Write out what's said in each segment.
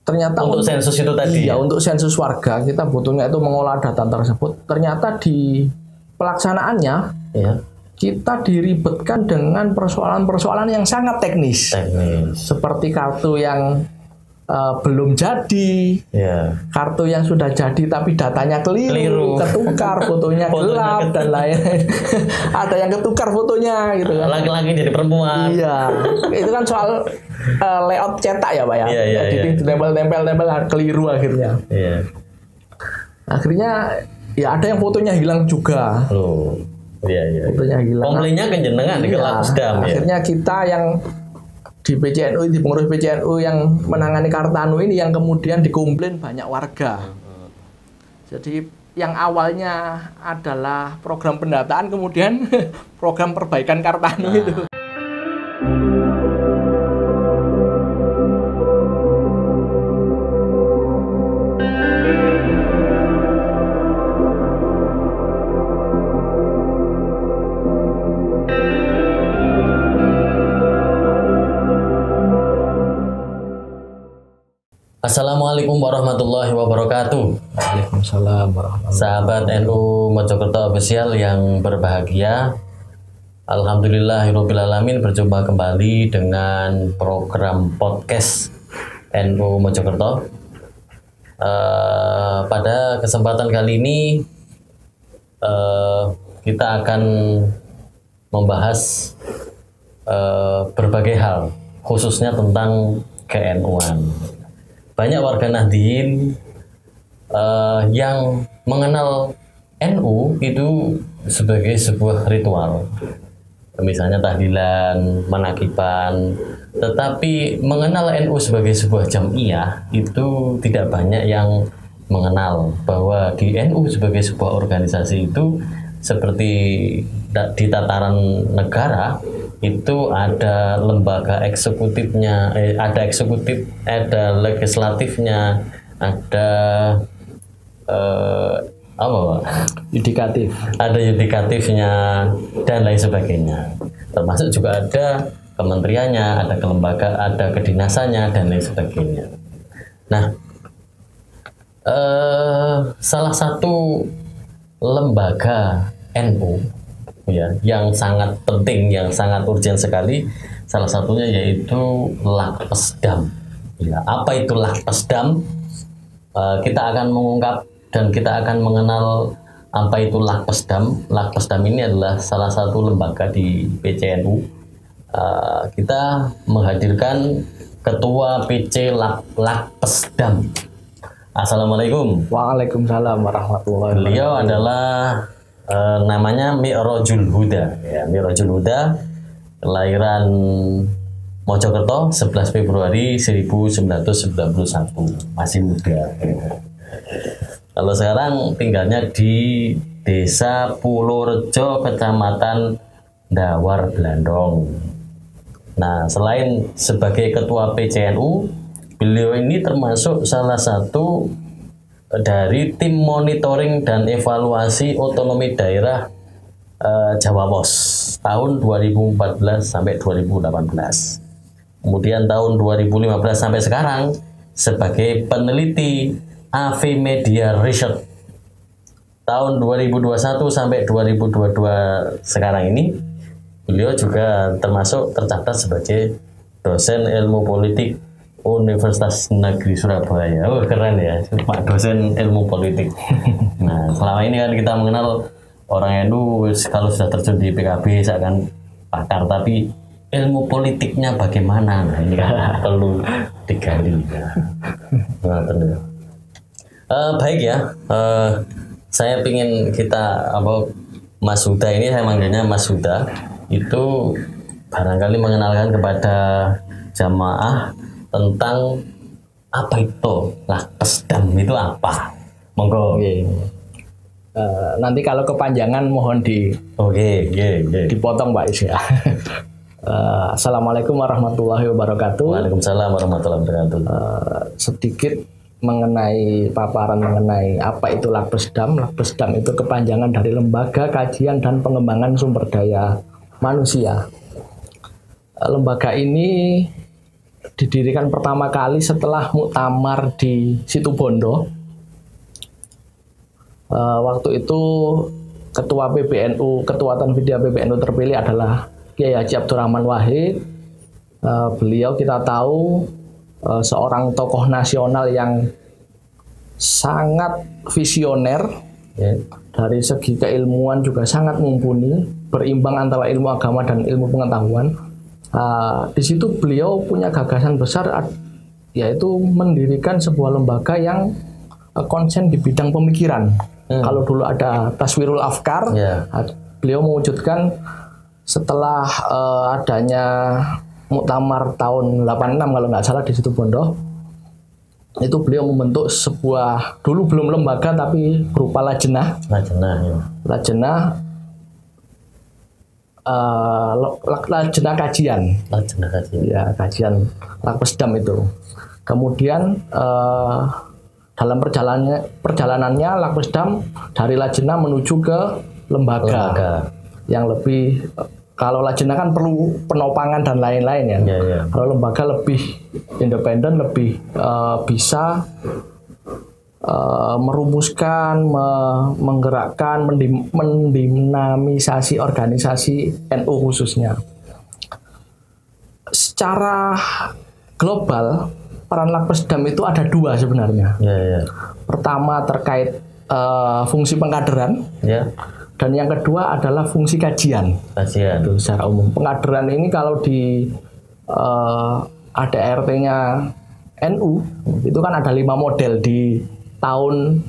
ternyata untuk sensus itu tadi. Iya, untuk sensus warga kita butuhnya itu mengolah data tersebut. Ternyata di pelaksanaannya Ya. kita diribetkan dengan persoalan-persoalan yang sangat teknis. Seperti kartu yang belum jadi, kartu yang sudah jadi tapi datanya keliru. Ketukar, fotonya gelap dan lain-lain. Ada yang ketukar fotonya gitu kan. Laki-laki jadi perempuan. Iya, itu kan soal layout cetak ya Pak ya. Iya. Jadi tempel keliru akhirnya. Iya. Akhirnya ya ada yang fotonya hilang juga. Loh. Iya. Fotonya hilang. Komplainnya kan jenengan di Lapsdam ya. Akhirnya kita yang di PCNU, di pengurus PCNU yang menangani Kartanu ini yang kemudian dikomplain banyak warga. Jadi yang awalnya adalah program pendataan kemudian program perbaikan Kartanu itu. Assalamualaikum warahmatullahi wabarakatuh. Waalaikumsalam warahmatullahi wabarakatuh. Sahabat NU Mojokerto Official yang berbahagia, alhamdulillahirobbilalamin berjumpa kembali dengan program podcast NU Mojokerto. Pada kesempatan kali ini kita akan membahas berbagai hal, khususnya tentang KNU-an. Banyak warga Nahdien yang mengenal NU itu sebagai sebuah ritual, misalnya tahlilan, menakiban, tetapi mengenal NU sebagai sebuah jamiah itu tidak banyak yang mengenal bahwa di NU sebagai sebuah organisasi itu seperti di tataran negara itu ada lembaga eksekutifnya, ada eksekutif, ada legislatifnya, ada Yudikatif. Ada yudikatifnya dan lain sebagainya. Termasuk juga ada kementeriannya, ada kelembagaan, ada kedinasannya dan lain sebagainya. Nah, salah satu lembaga NU ya yang sangat penting, yang sangat urgent sekali, salah satunya yaitu Lapsdam. Ya, apa itu Lapsdam? Kita akan mengungkap dan kita akan mengenal apa itu Lapsdam. Lapsdam ini adalah salah satu lembaga di PCNU. Kita menghadirkan Ketua PC Lapsdam. Assalamualaikum. Waalaikumsalam warahmatullahi wabarakatuh. Beliau adalah namanya Mi'rajul Huda. Ya, Mi'rajul Huda, kelahiran Mojokerto 11 Februari 1991, masih muda. Kalau sekarang tinggalnya di Desa Pulurjo, Kecamatan Dawar, Blandong. Nah, selain sebagai Ketua PCNU, beliau ini termasuk salah satu dari tim monitoring dan evaluasi otonomi daerah Jawa Pos tahun 2014 sampai 2018. Kemudian tahun 2015 sampai sekarang sebagai peneliti AV Media Research. Tahun 2021 sampai 2022 sekarang ini beliau juga termasuk tercatat sebagai dosen ilmu politik Universitas Negeri Surabaya. Oh, keren ya, Pak dosen ilmu politik. Nah, selama ini kan kita mengenal orang NU kalau sudah terjun di PKB seakan pakar, tapi ilmu politiknya bagaimana? Nah, ini kan perlu digali. Nah, baik ya, saya ingin kita Mas Huda ini, saya manggilnya Mas Huda, itu barangkali mengenalkan kepada jamaah tentang apa itu Lapsdam, itu apa? Monggo. Nanti kalau kepanjangan mohon dipotong Pak Is ya. Assalamualaikum warahmatullahi wabarakatuh. Waalaikumsalam warahmatullahi wabarakatuh. Sedikit mengenai paparan mengenai apa itu Lapsdam. Lapsdam itu kepanjangan dari Lembaga Kajian dan Pengembangan Sumber Daya Manusia. Lembaga ini didirikan pertama kali setelah muktamar di Situbondo. Waktu itu ketua PBNU, ketua Tanfidiyah PBNU terpilih adalah Kiai Haji Abdurrahman Wahid. Beliau kita tahu seorang tokoh nasional yang sangat visioner, dari segi keilmuan juga sangat mumpuni, berimbang antara ilmu agama dan ilmu pengetahuan. Di situ beliau punya gagasan besar, yaitu mendirikan sebuah lembaga yang konsen di bidang pemikiran. Kalau dulu ada Taswirul Afkar, beliau mewujudkan setelah adanya muktamar tahun 86 kalau nggak salah di Situbondo. Itu beliau membentuk sebuah, dulu belum lembaga tapi berupa lajnah. Lajnah kajian. Ya, kajian Lakpesdam itu. Kemudian dalam perjalanannya Lakpesdam dari lajnah menuju ke lembaga. Yang lebih, kalau lajnah kan perlu penopangan dan lain-lain ya. Kalau lembaga lebih independen, lebih bisa merumuskan, menggerakkan, mendinamisasi organisasi NU khususnya. Secara global, peran Lakpesdam itu ada dua sebenarnya. Pertama terkait fungsi pengkaderan, dan yang kedua adalah fungsi kajian. Itu secara umum. Pengkaderan ini kalau di ADRT-nya NU itu kan ada 5 model di tahun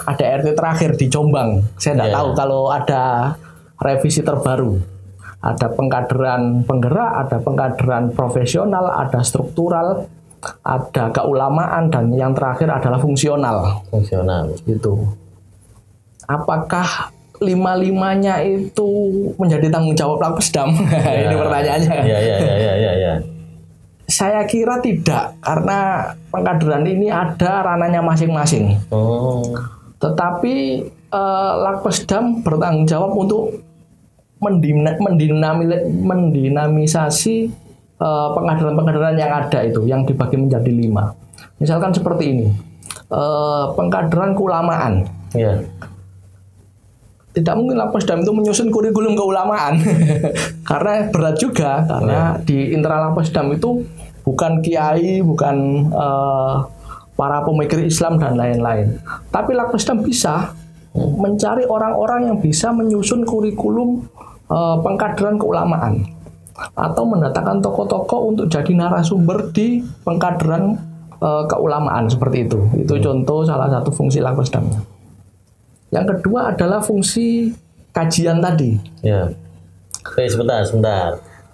ADRT terakhir di Jombang. Saya tidak tahu kalau ada revisi terbaru. Ada pengkaderan penggerak, ada pengkaderan profesional, ada struktural, ada keulamaan, dan yang terakhir adalah fungsional. Gitu. Apakah 5-5-nya itu menjadi tanggung jawab Lakpesdam? Ini pertanyaannya. Saya kira tidak, karena pengkaderan ini ada ranahnya masing-masing. Tetapi Lakpesdam bertanggung jawab untuk mendinamisasi pengkaderan-pengkaderan yang ada itu, yang dibagi menjadi 5. Misalkan seperti ini, pengkaderan keulamaan. Tidak mungkin Lakpesdam itu menyusun kurikulum keulamaan karena berat juga, karena di internal Lakpesdam itu bukan kiai, bukan para pemikir Islam dan lain-lain. Tapi Lakpesdam bisa mencari orang-orang yang bisa menyusun kurikulum pengkaderan keulamaan, atau mendatangkan tokoh-tokoh untuk jadi narasumber di pengkaderan keulamaan seperti itu. Itu contoh salah satu fungsi Lakpesdam. Yang kedua adalah fungsi kajian tadi. Sebentar.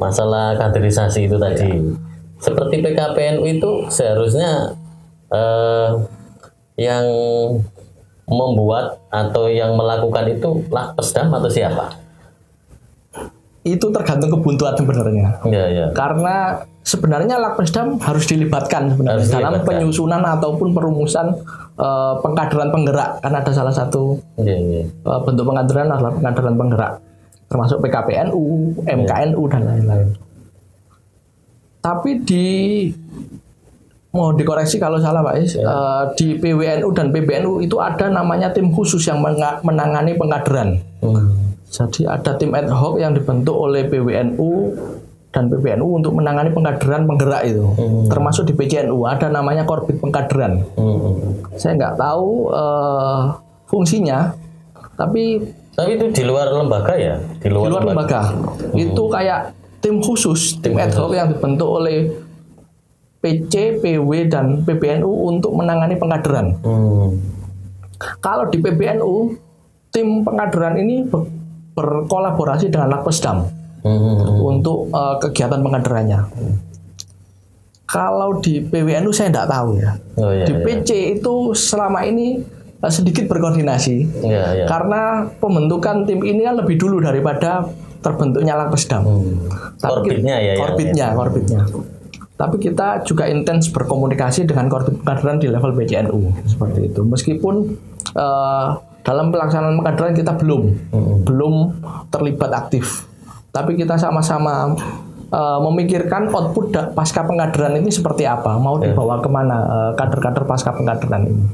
Masalah kaderisasi itu tadi. Seperti PKPNU itu seharusnya yang membuat atau yang melakukan itu Lakpesdam atau siapa? Itu tergantung kebuntuan sebenarnya. Karena sebenarnya Lakpesdam harus dilibatkan sebenarnya dalam penyusunan ataupun perumusan pengkaderan penggerak. Kan ada salah satu bentuk pengkaderan adalah pengkaderan penggerak, termasuk PKPNU, MKNU dan lain-lain. Tapi mau dikoreksi kalau salah Pak Is, di PWNU dan PBNU itu ada namanya tim khusus yang menangani pengkaderan. Jadi ada tim ad hoc yang dibentuk oleh PWNU dan PBNU untuk menangani pengkaderan penggerak itu. Termasuk di PCNU ada namanya Korbit Pengkaderan. Saya nggak tahu fungsinya, tapi itu di luar lembaga ya? Di luar lembaga. Itu kayak tim khusus, tim ad hoc yang dibentuk oleh PC, PW, dan PBNU untuk menangani pengkaderan. Kalau di PBNU, tim pengkaderan ini berkolaborasi dengan Lakpesdam untuk kegiatan pengkaderannya. Kalau di PWNU saya tidak tahu ya. Di PC itu selama ini sedikit berkoordinasi, karena pembentukan tim ini kan lebih dulu daripada terbentuknya Lakpesdam. Korbitnya. Tapi kita juga intens berkomunikasi dengan Korbit Pengkaderan di level PCNU seperti itu. Meskipun dalam pelaksanaan pengkaderan kita belum terlibat aktif, tapi kita sama-sama memikirkan output pasca pengkaderan ini seperti apa, mau dibawa kemana kader-kader pasca pengkaderan ini.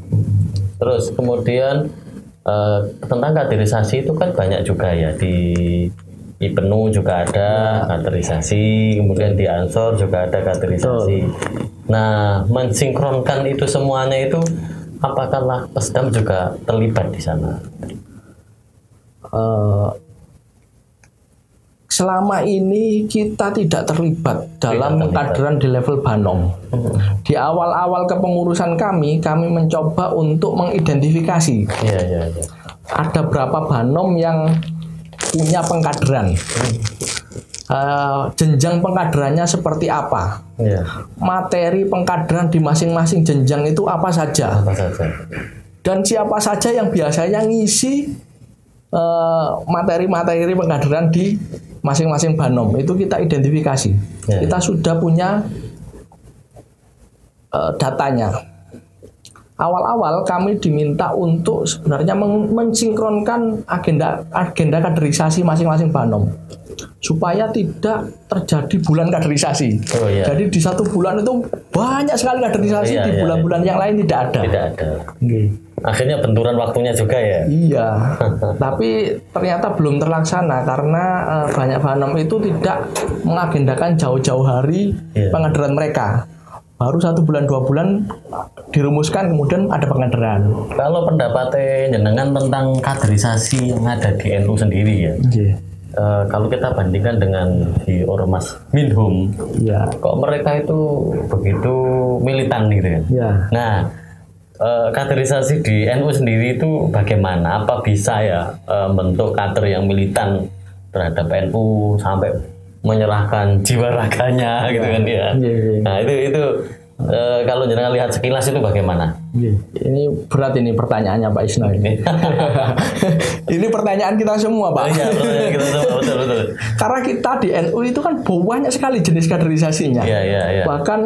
Terus kemudian tentang kaderisasi itu kan banyak juga ya, di IPENU juga ada kaderisasi, kemudian di Ansor juga ada kaderisasi. Nah, mensinkronkan itu semuanya itu, apakah Lakpesdam juga terlibat di sana? Selama ini kita tidak terlibat dalam pengkaderan di level Banom. Di awal-awal kepengurusan kami mencoba untuk mengidentifikasi ada berapa Banom yang punya pengkaderan, jenjang pengkaderannya seperti apa, materi pengkaderan di masing-masing jenjang itu apa saja, dan siapa saja yang biasanya ngisi materi-materi pengkaderan di masing-masing Banom. Itu kita identifikasi. Kita sudah punya datanya. Awal-awal kami diminta untuk sebenarnya mensinkronkan agenda kaderisasi masing-masing Banom supaya tidak terjadi bulan kaderisasi. Jadi di satu bulan itu banyak sekali kaderisasi, di bulan-bulan yang lain tidak ada. Akhirnya benturan waktunya juga ya. Iya. Tapi ternyata belum terlaksana karena banyak Banom itu tidak mengagendakan jauh-jauh hari pengkaderan mereka. Baru 1 bulan 2 bulan dirumuskan, kemudian ada pengkaderan. Kalau pendapatnya jenengan tentang kaderisasi yang ada di NU sendiri ya, kalau kita bandingkan dengan di Ormas Minhum, kok mereka itu begitu militan gitu kan? Nah, kaderisasi di NU sendiri itu bagaimana? Apa bisa ya bentuk kader yang militan terhadap NU sampai menyerahkan jiwa raganya gitu kan ya? Nah itu kalau jenengan lihat sekilas itu bagaimana? Ini berat ini pertanyaannya Pak Isno ini. Ini pertanyaan kita semua Pak. Pertanyaan kita semua, betul. Karena kita di NU itu kan banyak sekali jenis kaderisasinya. Bahkan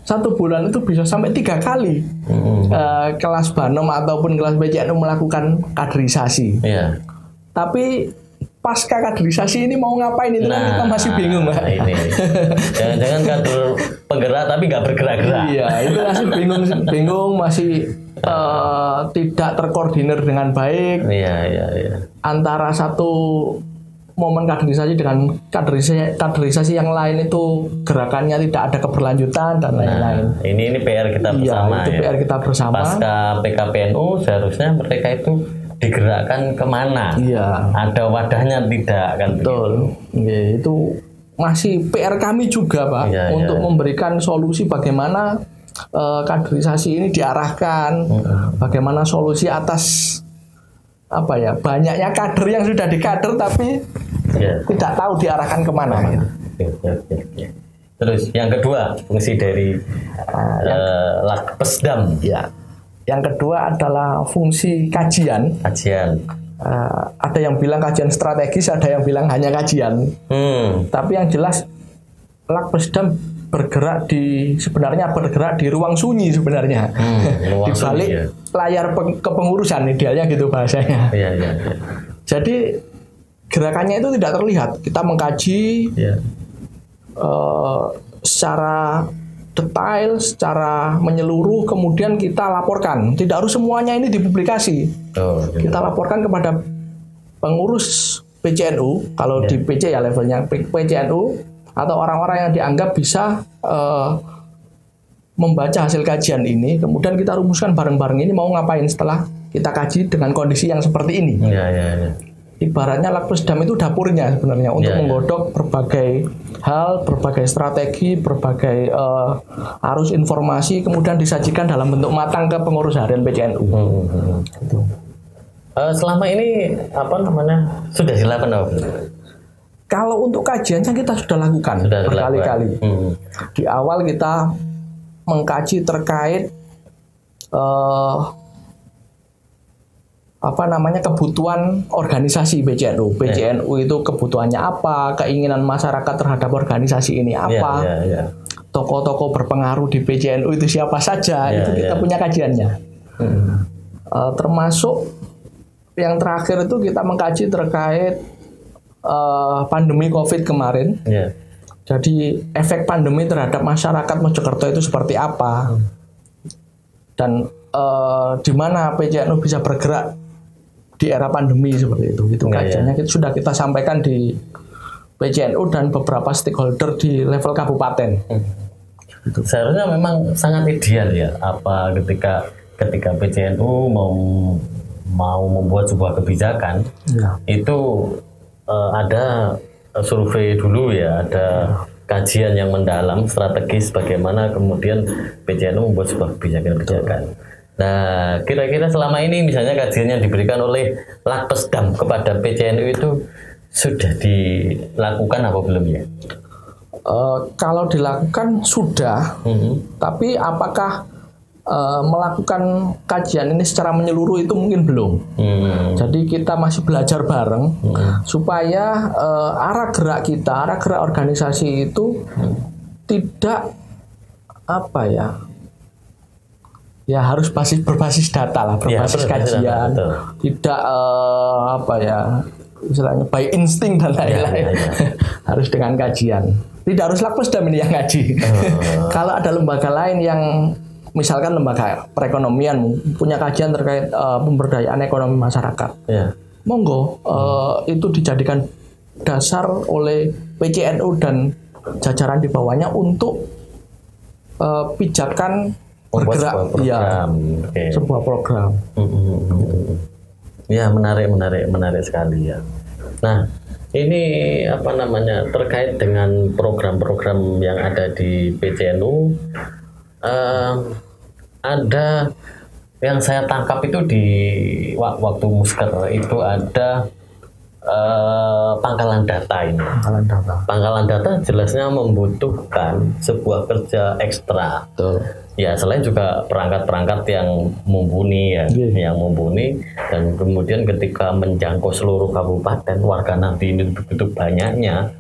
1 bulan itu bisa sampai 3 kali kelas Banom ataupun kelas PCNU melakukan kaderisasi. Tapi pasca kaderisasi ini mau ngapain itu kan kita masih bingung Pak. Jangan-jangan kader penggerak tapi nggak bergerak-gerak. Iya, itu masih bingung, masih tidak terkoordinir dengan baik. Antara satu momen kaderisasi dengan kaderisasi yang lain itu gerakannya tidak ada keberlanjutan dan lain-lain. Ini PR kita bersama. Itu PR kita bersama. Pasca PKPNU seharusnya mereka itu digerakkan kemana? Ada wadahnya tidak kan? Betul. Itu masih PR kami juga Pak untuk memberikan solusi bagaimana kaderisasi ini diarahkan, bagaimana solusi atas banyaknya kader yang sudah dikader tapi tidak tahu diarahkan kemana. Terus yang kedua fungsi dari Lakpesdam. Yang kedua adalah fungsi kajian. Ada yang bilang kajian strategis, ada yang bilang hanya kajian. Tapi yang jelas Lakpesdam sebenarnya bergerak di ruang sunyi sebenarnya. Di balik layar kepengurusan, idealnya gitu bahasanya. Jadi gerakannya itu tidak terlihat. Kita mengkaji secara detail, secara menyeluruh, kemudian kita laporkan. Tidak harus semuanya ini dipublikasi. Kita laporkan kepada pengurus PCNU, kalau di PC ya levelnya PCNU, atau orang-orang yang dianggap bisa membaca hasil kajian ini, kemudian kita rumuskan bareng-bareng ini mau ngapain setelah kita kaji dengan kondisi yang seperti ini. Ibaratnya Lakpesdam itu dapurnya sebenarnya untuk menggodok berbagai hal, berbagai strategi, berbagai arus informasi, kemudian disajikan dalam bentuk matang ke pengurus harian PCNU. Selama ini sudah dilakukan apa? Kalau untuk kajiannya kita sudah lakukan berkali-kali. Di awal kita mengkaji terkait kebutuhan organisasi PCNU. PCNU itu kebutuhannya apa, keinginan masyarakat terhadap organisasi ini apa, tokoh-tokoh berpengaruh di PCNU itu siapa saja, itu kita punya kajiannya. Termasuk yang terakhir itu kita mengkaji terkait pandemi COVID kemarin. Jadi efek pandemi terhadap masyarakat Mojokerto itu seperti apa, dan di mana PCNU bisa bergerak di era pandemi seperti itu. Itu kajiannya sudah kita sampaikan di PCNU dan beberapa stakeholder di level kabupaten. Gitu. Seharusnya memang sangat ideal ya, apa ketika PCNU mau membuat sebuah kebijakan, itu ada survei dulu ya, ada kajian yang mendalam strategis bagaimana kemudian PCNU membuat sebuah kebijakan. Nah, kira-kira selama ini misalnya kajian yang diberikan oleh Lakpesdam kepada PCNU itu sudah dilakukan apa belum ya? Kalau dilakukan sudah, tapi apakah melakukan kajian ini secara menyeluruh itu mungkin belum. Jadi kita masih belajar bareng supaya arah gerak kita, arah gerak organisasi itu tidak harus berbasis data lah, berbasis kajian, tidak istilahnya by insting dan lain-lain. Harus dengan kajian. Tidak harus Lakpesdam ini yang ngaji. Kalau ada lembaga lain yang misalkan lembaga perekonomian punya kajian terkait pemberdayaan ekonomi masyarakat, monggo itu dijadikan dasar oleh PCNU dan jajaran di bawahnya untuk pijakan bergerak sebuah program. Ya, menarik sekali ya. Nah, ini terkait dengan program-program yang ada di PCNU, ada yang saya tangkap itu di waktu Musker itu ada pangkalan data ini. Pangkalan data jelasnya membutuhkan sebuah kerja ekstra. Ya, selain juga perangkat-perangkat yang mumpuni yang mumpuni, dan kemudian ketika menjangkau seluruh kabupaten, warga nanti ini begitu banyaknya,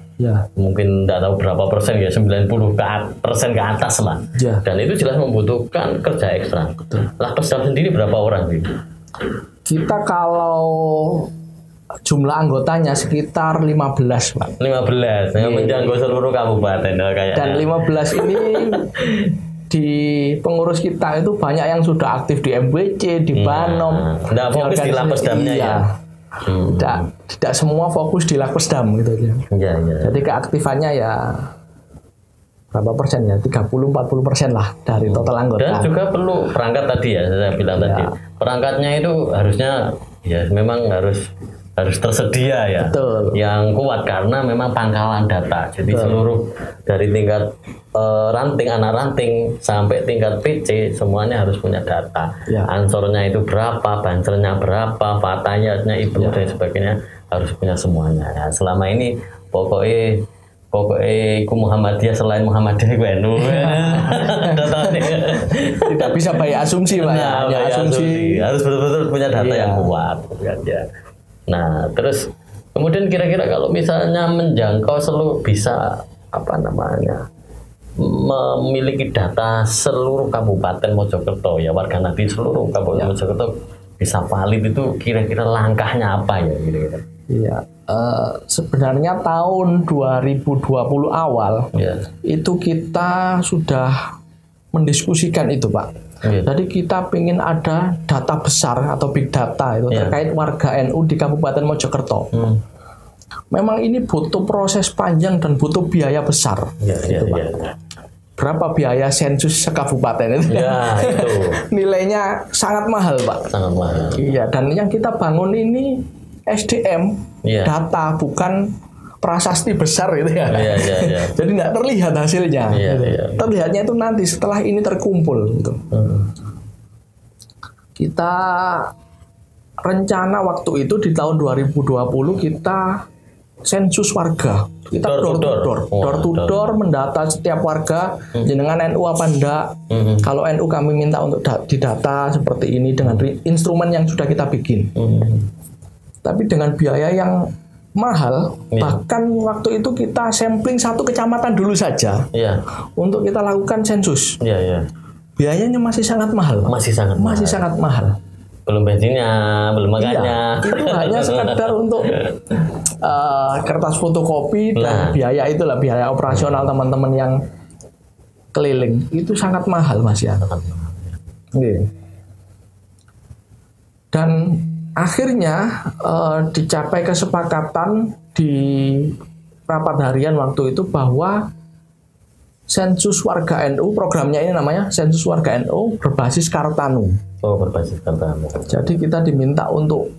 mungkin tidak tahu berapa persen ya, 90% ke atas lah. Dan itu jelas membutuhkan kerja ekstra. Lakpesdam sendiri berapa orang sih? Kita kalau jumlah anggotanya sekitar 15, Pak. 15 yang menjangkau seluruh kabupaten kayaknya. Dan 15 ini di pengurus kita itu banyak yang sudah aktif di MWC, di Banom. Tidak fokus di Lakpesdamnya ya. Tidak semua fokus di Lakpesdam gitu ya. Jadi keaktifannya ya berapa persen ya? 30-40% lah dari total anggota. Dan juga perlu perangkat tadi ya, saya bilang tadi. Perangkatnya itu harusnya ya memang harus tersedia ya. Betul. Yang kuat karena memang pangkalan data. Jadi seluruh dari tingkat ranting, anak ranting sampai tingkat PC semuanya harus punya data. Ansornya itu berapa, bansernya berapa, fatanya itu dan sebagainya harus punya semuanya. Ya, selama ini pokoknya iku Muhammadiyah, selain Muhammadiyah iku NU. Tidak bisa banyak asumsi, Pak. Asumsi. Harus betul-betul punya data yang kuat ya. Nah, terus kemudian kira-kira kalau misalnya menjangkau seluruh bisa memiliki data seluruh Kabupaten Mojokerto ya, warga nanti seluruh Kabupaten Mojokerto bisa valid, itu kira-kira langkahnya apa ya kira-kira? Iya, sebenarnya tahun 2020 awal itu kita sudah mendiskusikan itu, Pak. Jadi kita ingin ada data besar atau big data itu terkait warga NU di Kabupaten Mojokerto. Memang ini butuh proses panjang dan butuh biaya besar. Pak. Berapa biaya sensus sekabupaten itu? Itu. Nilainya sangat mahal, Pak. Sangat mahal. Iya, dan yang kita bangun ini SDM, data, bukan prasasti besar gitu ya. Jadi nggak terlihat hasilnya. Terlihatnya itu nanti setelah ini terkumpul gitu. Kita rencana waktu itu di tahun 2020 kita sensus warga. Kita door to door mendata setiap warga, jenengan NU apa enggak. Kalau NU kami minta untuk didata seperti ini dengan instrumen yang sudah kita bikin. Tapi dengan biaya yang mahal, bahkan waktu itu kita sampling satu kecamatan dulu saja untuk kita lakukan sensus. Biayanya masih sangat mahal. Masih sangat mahal. Belum bensinnya, belum makannya. Itu hanya sekedar untuk kertas fotokopi dan biaya itulah, biaya operasional teman-teman yang keliling itu sangat mahal Mas ya. Dan akhirnya dicapai kesepakatan di rapat harian waktu itu bahwa sensus warga NU, programnya ini namanya sensus warga NU berbasis Kartanu. Oh, berbasis Kartanu. Jadi kita diminta untuk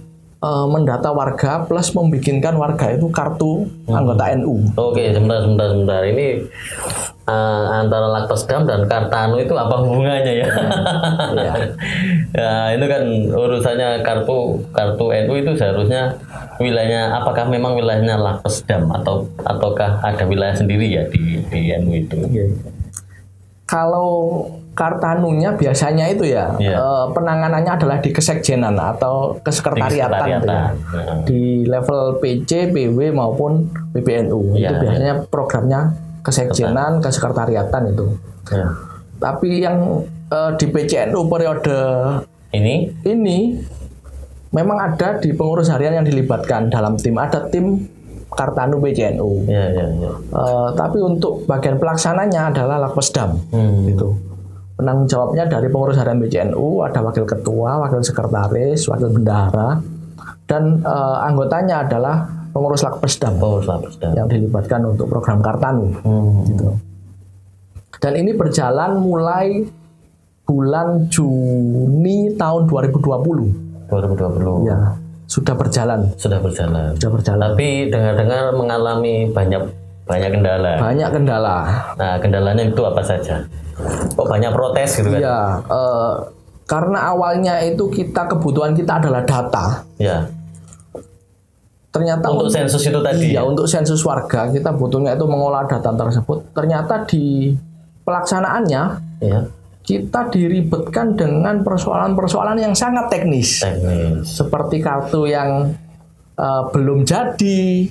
mendata warga plus membikinkan warga itu kartu anggota NU. Oke, sebentar. Ini antara Lakpesdam dan Kartanu itu apa hubungannya ya? Ya. Ya, itu kan urusannya kartu NU itu seharusnya wilayahnya, apakah memang wilayahnya Lakpesdam ataukah ada wilayah sendiri ya di NU itu? Ya. Kalau Kartanunya biasanya itu ya, penanganannya adalah di kesekjenan atau kesekretariatan gitu ya. Di level PC, PW maupun PBNU itu biasanya programnya kesekjenan, kesekretariatan itu. Tapi yang di PCNU periode ini memang ada di pengurus harian yang dilibatkan dalam tim, ada tim Kartanu PCNU. Tapi untuk bagian pelaksananya adalah Lakpesdam gitu. Penanggung jawabnya dari pengurus harian PCNU ada wakil ketua, wakil sekretaris, wakil bendahara, dan anggotanya adalah pengurus Lakpesdam yang dilibatkan untuk program Kartanu. Gitu. Dan ini berjalan mulai bulan Juni tahun 2020. Ya, sudah berjalan. Tapi dengar-dengar mengalami banyak kendala. Banyak kendala. Nah, kendalanya itu apa saja? Kok banyak protes gitu kan? Iya, karena awalnya itu kebutuhan kita adalah data. Ya. Ternyata untuk sensus itu tadi. Iya, untuk sensus warga kita butuhnya itu mengolah data tersebut. Ternyata di pelaksanaannya, kita diribetkan dengan persoalan-persoalan yang sangat teknis. Seperti kartu yang belum jadi,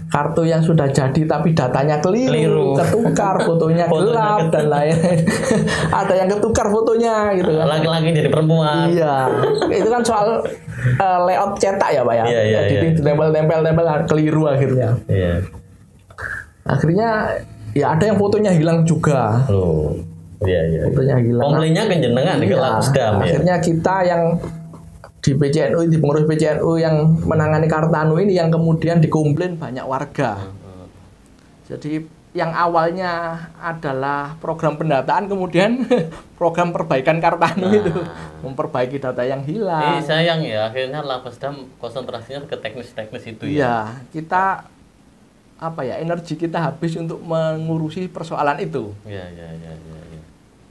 kartu yang sudah jadi tapi datanya keliru. Ketukar, fotonya gelap dan lain-lain. Ada yang ketukar fotonya gitu kan. Laki-laki jadi perempuan. Iya, itu kan soal layout cetak ya Pak ya. Jadi tempel-tempel keliru akhirnya. Akhirnya ya ada yang fotonya hilang juga. Fotonya hilang. Komplainnya kan jenengan di Lakpesdam ya. Akhirnya kita yang di PCNU, di pengurus PCNU yang menangani Kartanu ini yang kemudian dikomplain banyak warga. Jadi yang awalnya adalah program pendataan kemudian program perbaikan Kartanu itu memperbaiki data yang hilang. Sayang ya, akhirnya Lakpesdam konsentrasinya ke teknis-teknis itu ya. Iya, kita energi kita habis untuk mengurusi persoalan itu.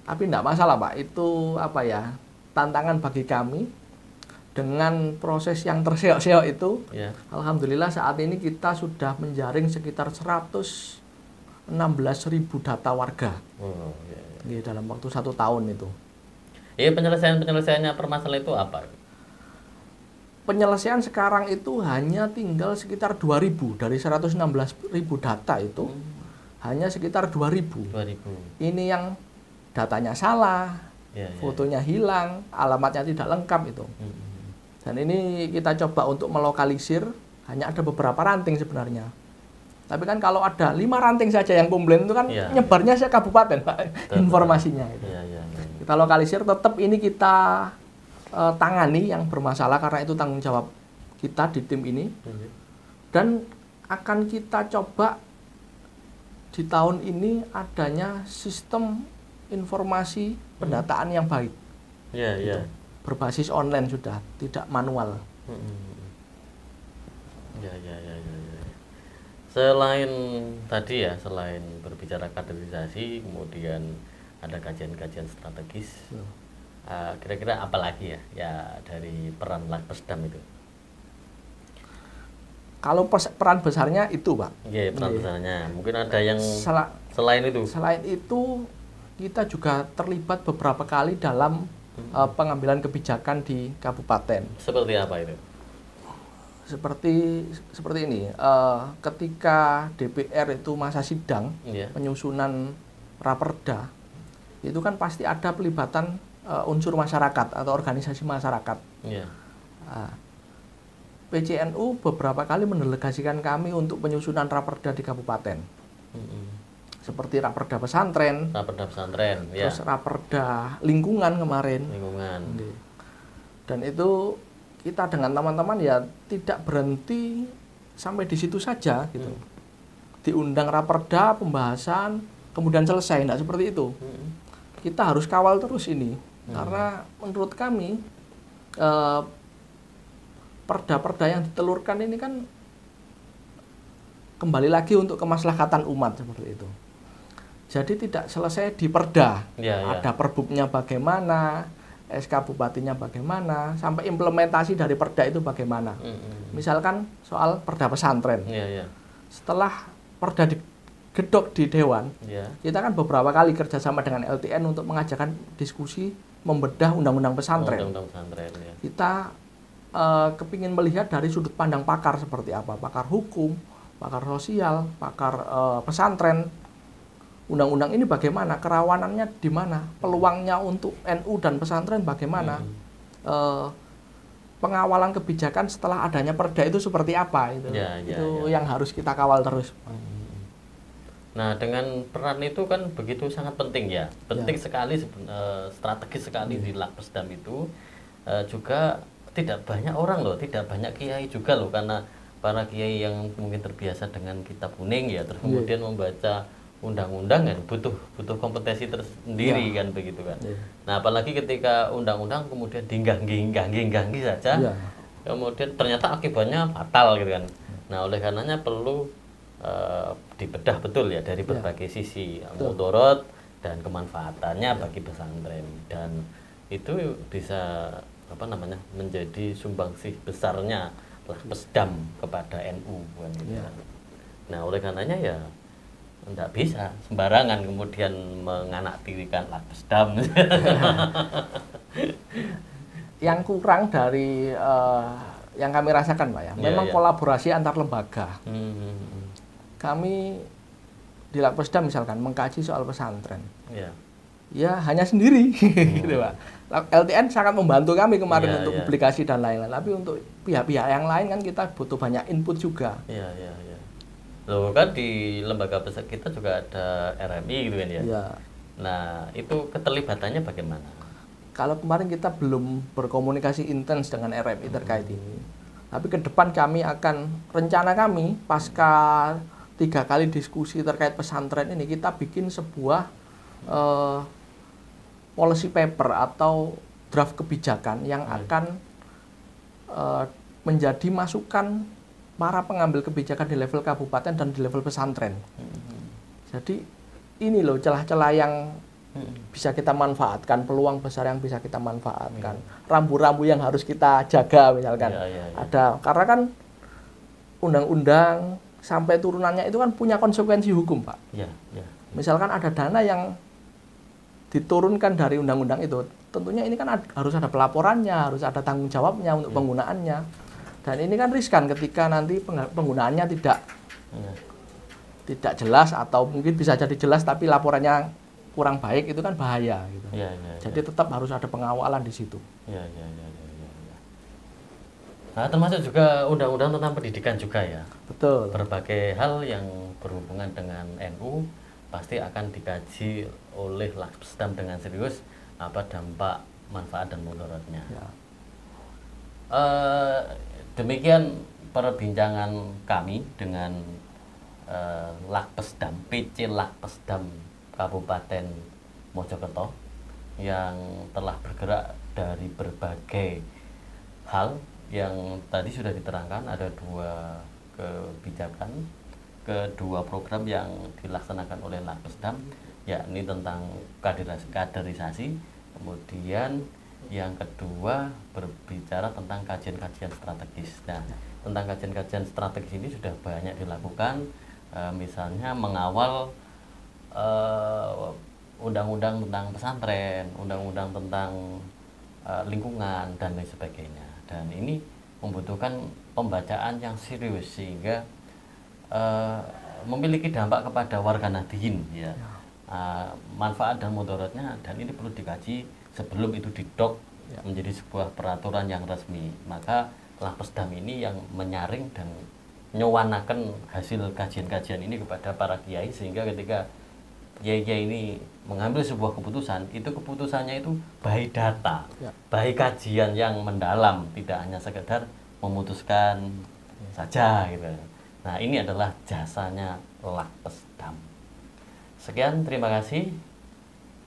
Tapi enggak masalah Pak, itu tantangan bagi kami. Dengan proses yang terseok-seok itu, alhamdulillah saat ini kita sudah menjaring sekitar 116.000 data warga dalam waktu 1 tahun itu. Penyelesaiannya permasalahan itu apa? Penyelesaian sekarang itu hanya tinggal sekitar 2.000 dari 116.000 data itu, hanya sekitar 2.000. Ini yang datanya salah, fotonya hilang, alamatnya tidak lengkap itu. Dan ini kita coba untuk melokalisir, hanya ada beberapa ranting sebenarnya. Tapi kan kalau ada 5 ranting saja yang komplain itu kan nyebarnya se-kabupaten Pak, informasinya. Kita lokalisir, tetap ini kita tangani yang bermasalah karena itu tanggung jawab kita di tim ini. Dan akan kita coba di tahun ini adanya sistem informasi pendataan yang baik. Berbasis online sudah, tidak manual. Selain tadi ya, selain berbicara kaderisasi, kemudian ada kajian-kajian strategis. Kira-kira apa lagi ya dari peran Lakpesdam itu? Kalau peran besarnya itu Pak. Peran besarnya. Mungkin ada yang selain itu. Selain itu, kita juga terlibat beberapa kali dalam pengambilan kebijakan di kabupaten. Seperti apa itu? Seperti ini. Ketika DPR itu masa sidang penyusunan raperda, itu kan pasti ada pelibatan unsur masyarakat atau organisasi masyarakat. PCNU beberapa kali mendelegasikan kami untuk penyusunan raperda di kabupaten. Seperti raperda pesantren, terus raperda lingkungan kemarin. Dan itu kita dengan teman-teman ya tidak berhenti sampai di situ saja gitu. Diundang raperda, pembahasan, kemudian selesai, tidak seperti itu. Kita harus kawal terus ini, karena menurut kami perda-perda yang ditelurkan ini kan kembali lagi untuk kemaslahatan umat seperti itu. Jadi tidak selesai di perda, ada perbubnya bagaimana, SK bupatinya bagaimana, sampai implementasi dari perda itu bagaimana. Misalkan soal perda pesantren, setelah perda digedok di Dewan, kita kan beberapa kali kerjasama dengan LTN untuk mengajarkan diskusi membedah undang-undang pesantren. Kita kepingin melihat dari sudut pandang pakar seperti apa, pakar hukum, pakar sosial, pakar pesantren. Undang-undang ini bagaimana, kerawanannya di mana, peluangnya untuk NU dan pesantren bagaimana, pengawalan kebijakan setelah adanya perda itu seperti apa, itu yang harus kita kawal terus. Nah, dengan peran itu kan begitu sangat penting ya, penting sekali, strategis sekali di Lakpesdam itu. Juga tidak banyak orang loh, tidak banyak kiai juga loh, karena para kiai yang mungkin terbiasa dengan kitab kuning ya, terus kemudian membaca undang-undang kan butuh kompetensi tersendiri kan begitu kan. Nah, apalagi ketika undang-undang kemudian diganggi saja, kemudian ternyata akibatnya fatal gitu kan. Nah, oleh karenanya perlu dibedah betul ya dari berbagai sisi, mudarat dan kemanfaatannya bagi pesantren, dan itu bisa menjadi sumbangsih besarnya Lakpesdam kepada NU kan gitu. Nah, oleh karenanya ya tidak bisa sembarangan kemudian menganaktirikan Lakpesdam. Yang kurang dari yang kami rasakan Pak ya, memang kolaborasi antar lembaga. Kami di Lakpesdam misalkan mengkaji soal pesantren, ya hanya sendiri, gitu Pak. LTN sangat membantu kami kemarin untuk publikasi dan lain-lain, tapi untuk pihak-pihak yang lain kan kita butuh banyak input juga. Loh kan di lembaga besar kita juga ada RMI gitu kan ya. Nah, itu keterlibatannya bagaimana? Kalau kemarin kita belum berkomunikasi intens dengan RMI terkait ini. Tapi ke depan kami akan, rencana kami pasca 3 kali diskusi terkait pesantren ini, kita bikin sebuah policy paper atau draft kebijakan yang akan menjadi masukan para pengambil kebijakan di level kabupaten dan di level pesantren. Jadi ini loh celah-celah yang bisa kita manfaatkan, peluang besar yang bisa kita manfaatkan, rambu-rambu yang harus kita jaga misalkan. Ada, karena kan undang-undang sampai turunannya itu kan punya konsekuensi hukum Pak. Misalkan ada dana yang diturunkan dari undang-undang itu, tentunya ini kan harus ada pelaporannya, harus ada tanggung jawabnya untuk penggunaannya. Dan ini kan riskan ketika nanti penggunaannya tidak jelas, atau mungkin bisa jadi jelas tapi laporannya kurang baik, itu kan bahaya gitu. Jadi tetap harus ada pengawalan di situ. Nah, termasuk juga undang-undang tentang pendidikan juga ya. Betul. Berbagai hal yang berhubungan dengan NU pasti akan dikaji oleh Lakpesdam dengan serius, apa dampak, manfaat dan mudaratnya. Demikian perbincangan kami dengan Lakpesdam, PC Lakpesdam Kabupaten Mojokerto yang telah bergerak dari berbagai hal yang tadi sudah diterangkan. Ada 2 kebijakan, kedua program yang dilaksanakan oleh Lakpesdam, yakni tentang kaderisasi, kemudian yang kedua berbicara tentang kajian-kajian strategis. Nah, tentang kajian-kajian strategis ini sudah banyak dilakukan, misalnya mengawal undang-undang tentang pesantren, undang-undang tentang lingkungan dan lain sebagainya. Dan ini membutuhkan pembacaan yang serius sehingga memiliki dampak kepada warga Nahdliyin ya. Manfaat dan mudaratnya, dan ini perlu dikaji sebelum itu didok menjadi sebuah peraturan yang resmi. Maka Lapesdam ini yang menyaring dan nyowanaken hasil kajian-kajian ini kepada para kiai, sehingga ketika kiai-kiai ini mengambil sebuah keputusan, itu keputusannya itu by data, by kajian yang mendalam, tidak hanya sekedar memutuskan saja gitu. Nah, ini adalah jasanya Lapesdam. Sekian, terima kasih.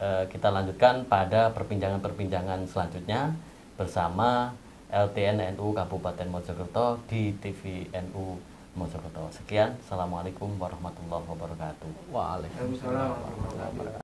Kita lanjutkan pada perbincangan-perbincangan selanjutnya bersama LTN NU Kabupaten Mojokerto di TV NU Mojokerto. Sekian, assalamualaikum warahmatullahi wabarakatuh. Waalaikumsalam warahmatullahi wabarakatuh.